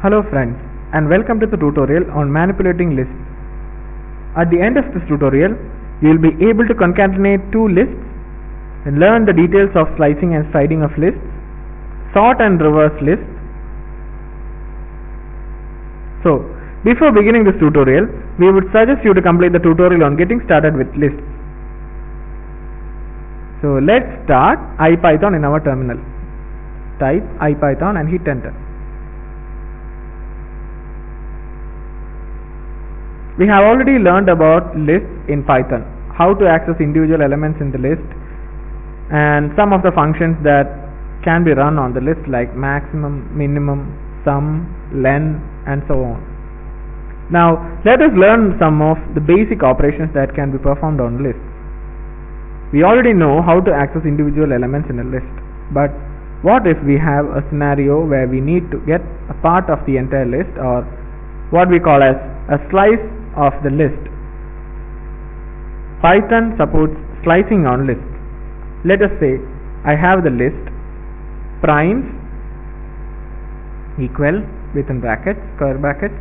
Hello friends, and welcome to the tutorial on manipulating lists. At the end of this tutorial, you will be able to concatenate two lists and learn the details of slicing and sliding of lists, sort and reverse lists. So, before beginning this tutorial, we would suggest you to complete the tutorial on getting started with lists. So, let's start IPython in our terminal. Type IPython and hit enter. We have already learned about lists in Python, how to access individual elements in the list, and some of the functions that can be run on the list like maximum, minimum, sum, len, and so on. Now let us learn some of the basic operations that can be performed on lists. We already know how to access individual elements in a list, but what if we have a scenario where we need to get a part of the entire list, or what we call as a slice of the list? Python supports slicing on lists. Let us say I have the list primes equal within brackets, square brackets,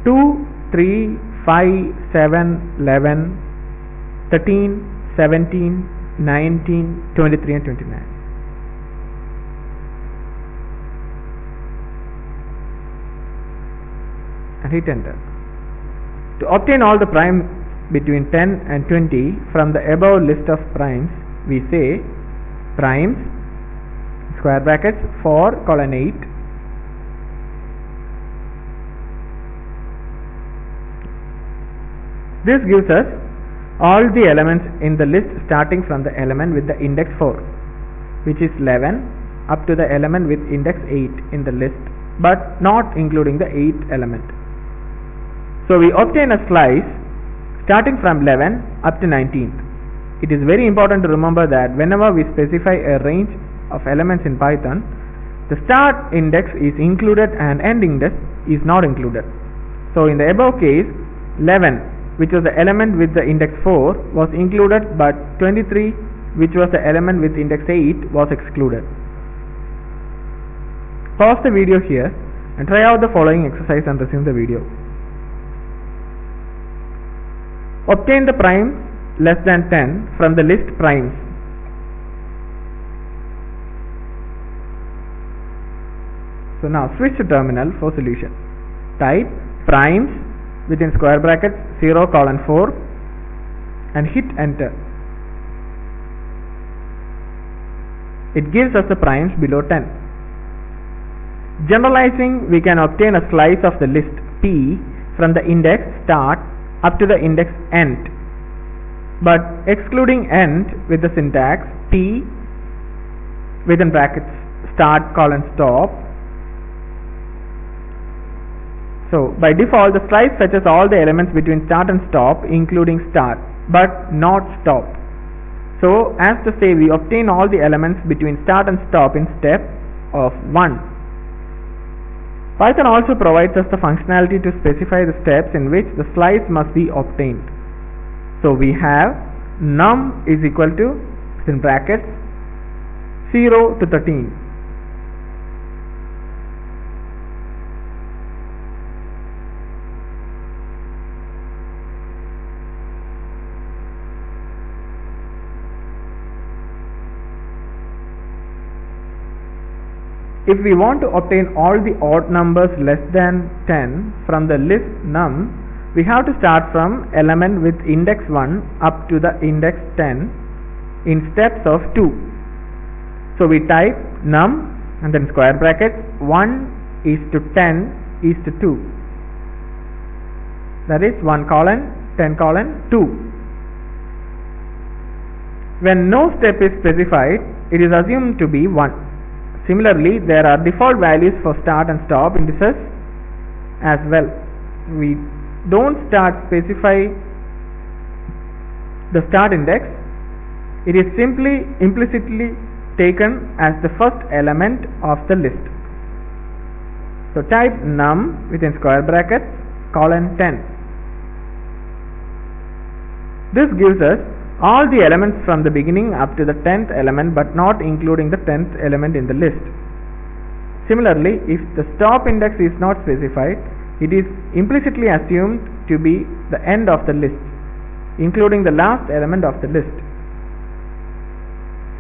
2, 3, 5, 7, 11, 13, 17, 19, 23 and 29. And hit enter. To obtain all the primes between 10 and 20 from the above list of primes, we say primes square brackets 4 colon 8 this gives us all the elements in the list starting from the element with the index 4, which is 11, up to the element with index 8 in the list, but not including the 8th element. So we obtain a slice starting from 11 up to 19th. It is very important to remember that whenever we specify a range of elements in Python, the start index is included and end index is not included. So in the above case, 11, which was the element with the index 4, was included, but 23, which was the element with index 8, was excluded. Pause the video here and try out the following exercise and resume the video. Obtain the primes less than 10 from the list primes. So now switch to terminal for solution. Type primes within square brackets 0 colon 4 and hit enter. It gives us the primes below 10. Generalizing, we can obtain a slice of the list P from the index start up to the index end, but excluding end with the syntax P within brackets start colon stop. So by default the slice fetches all the elements between start and stop, including start but not stop. So as to say, we obtain all the elements between start and stop in step of 1. Python also provides us the functionality to specify the steps in which the slice must be obtained. So we have num is equal to within brackets 0 to 13. If we want to obtain all the odd numbers less than 10 from the list num, we have to start from element with index 1 up to the index 10 in steps of 2. So we type num and then square brackets 1 is to 10 is to 2. That is 1 colon 10 colon 2. When no step is specified, it is assumed to be 1. Similarly, there are default values for start and stop indices as well. We don't specify the start index. It is simply implicitly taken as the first element of the list. So type num within square brackets colon 10. This gives us all the elements from the beginning up to the 10th element, but not including the 10th element in the list. Similarly, if the stop index is not specified, it is implicitly assumed to be the end of the list, including the last element of the list.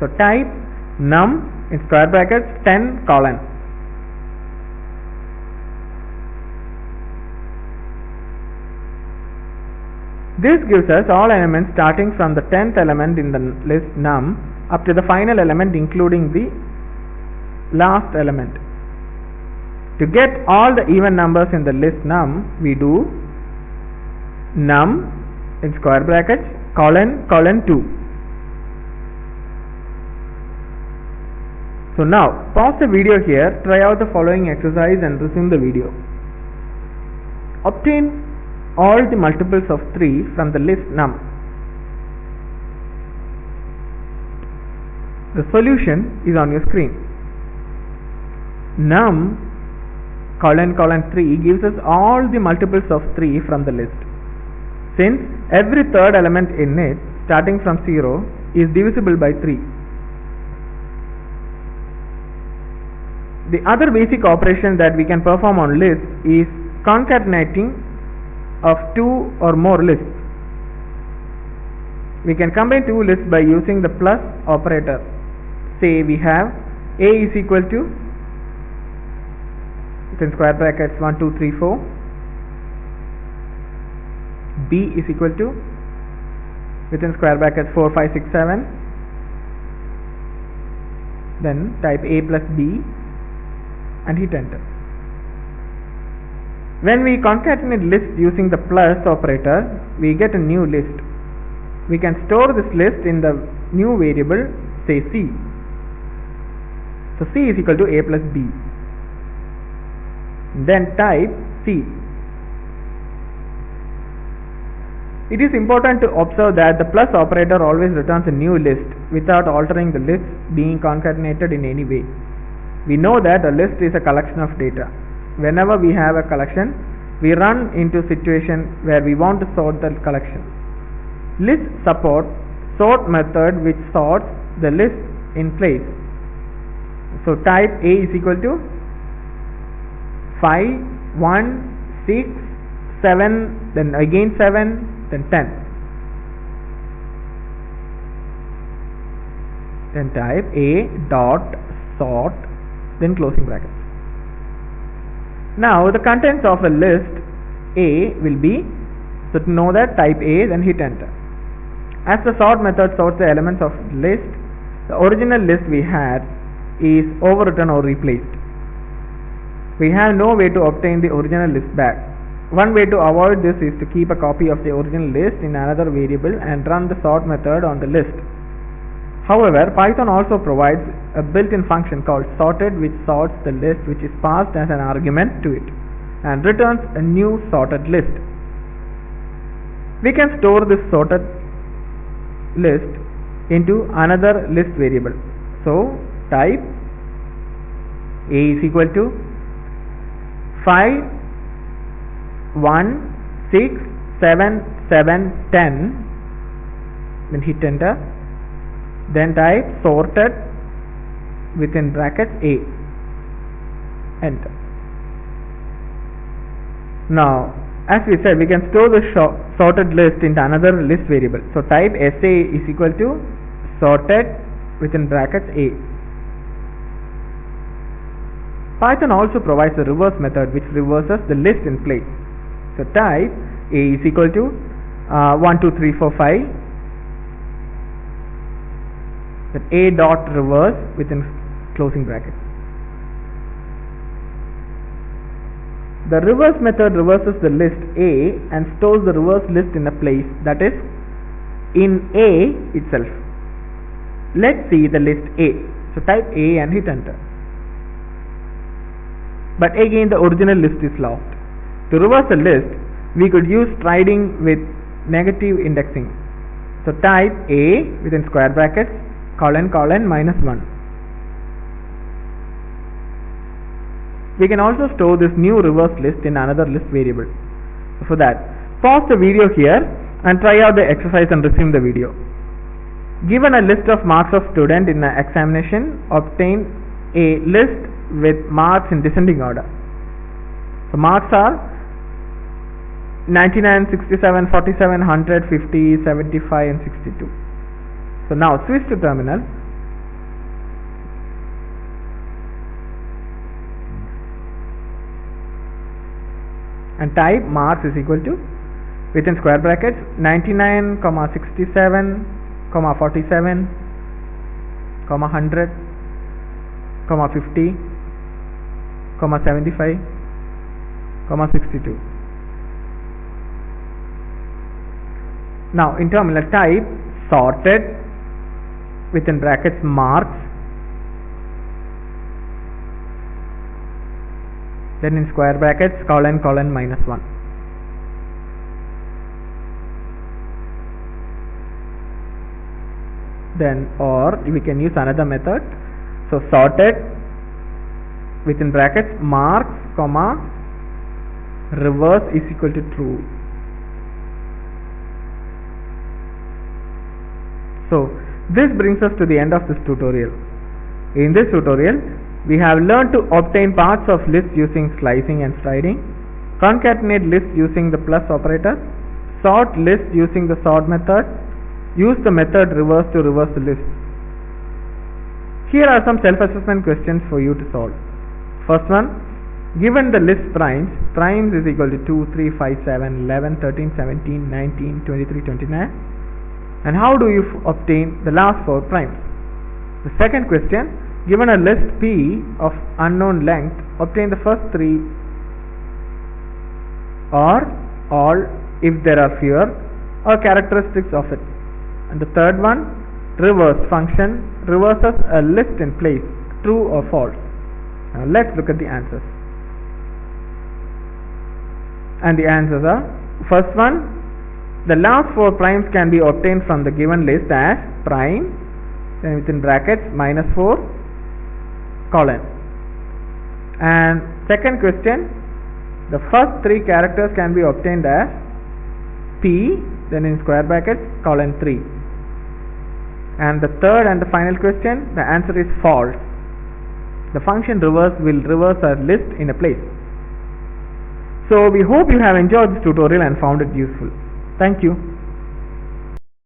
So type num in square brackets 10 colon. This gives us all elements starting from the 10th element in the list num up to the final element including the last element. To get all the even numbers in the list num, we do num in square brackets colon 2. So now pause the video here, try out the following exercise and resume the video. Obtain all the multiples of 3 from the list num. The solution is on your screen. Num colon 3 gives us all the multiples of 3 from the list. Since every third element in it starting from 0 is divisible by 3. The other basic operation that we can perform on lists is concatenating of 2 or more lists. We can combine 2 lists by using the plus operator. Say we have A is equal to within square brackets 1 2 3 4, B is equal to within square brackets 4 5 6 7, then type A plus B and hit enter. When we concatenate lists using the plus operator, we get a new list. We can store this list in the new variable, say C. So C is equal to A plus B. Then type C. It is important to observe that the plus operator always returns a new list without altering the list being concatenated in any way. We know that a list is a collection of data. Whenever we have a collection, we run into a situation where we want to sort the collection. List support sort method which sorts the list in place. So type A is equal to 5 1 6 7, then again 7, then 10. Then type A dot sort, then closing brackets. Now the contents of a list A will be, so to know that, type A, then hit enter. As the sort method sorts the elements of list, the original list we had is overwritten or replaced. We have no way to obtain the original list back. One way to avoid this is to keep a copy of the original list in another variable and run the sort method on the list. However, Python also provides a built-in function called sorted which sorts the list which is passed as an argument to it and returns a new sorted list. We can store this sorted list into another list variable. So type A is equal to 5 1 6 7 7 10, then hit enter. Then type sorted within brackets A, enter. Now as we said, we can store the sorted list into another list variable. So type SA is equal to sorted within brackets A. Python also provides a reverse method which reverses the list in place. So type A is equal to 1 2 3 4 5, then A dot reverse within closing brackets. The reverse method reverses the list A and stores the reverse list in a place, that is, in A itself. Let's see the list A. So type A and hit enter. But again the original list is lost. To reverse a list, we could use striding with negative indexing. So type A within square brackets colon colon minus 1. We can also store this new reverse list in another list variable. For that, pause the video here and try out the exercise and resume the video. Given a list of marks of student in an examination, obtain a list with marks in descending order. So marks are 99, 67, 47, 100, 50, 75 and 62. So now switch to terminal. And type marks is equal to, within square brackets, 99, 67, 47, 100, 50, 75, 62. Now in terminal type sorted, within brackets marks, then in square brackets colon -1. Then, or we can use another method. So sorted, within brackets marks comma reverse is equal to true. So this brings us to the end of this tutorial. In this tutorial we have learned to obtain parts of lists using slicing and striding, concatenate lists using the plus operator, sort lists using the sort method, use the method reverse to reverse the list. Here are some self-assessment questions for you to solve. First one, given the list primes is equal to 2, 3, 5, 7, 11, 13, 17, 19, 23, 29, and how do you obtain the last 4 primes? The second question, given a list P of unknown length, obtain the first 3 or all if there are fewer or characteristics of it. And the third one, reverse function reverses a list in place, true or false. Now let's look at the answers. And the answers are, first one, the last 4 primes can be obtained from the given list as prime, then within brackets -4 colon. And second question, the first 3 characters can be obtained as P, then in square brackets colon 3. And the third and the final question, the answer is false. The function reverse will reverse a list in a place. So we hope you have enjoyed this tutorial and found it useful. Thank you.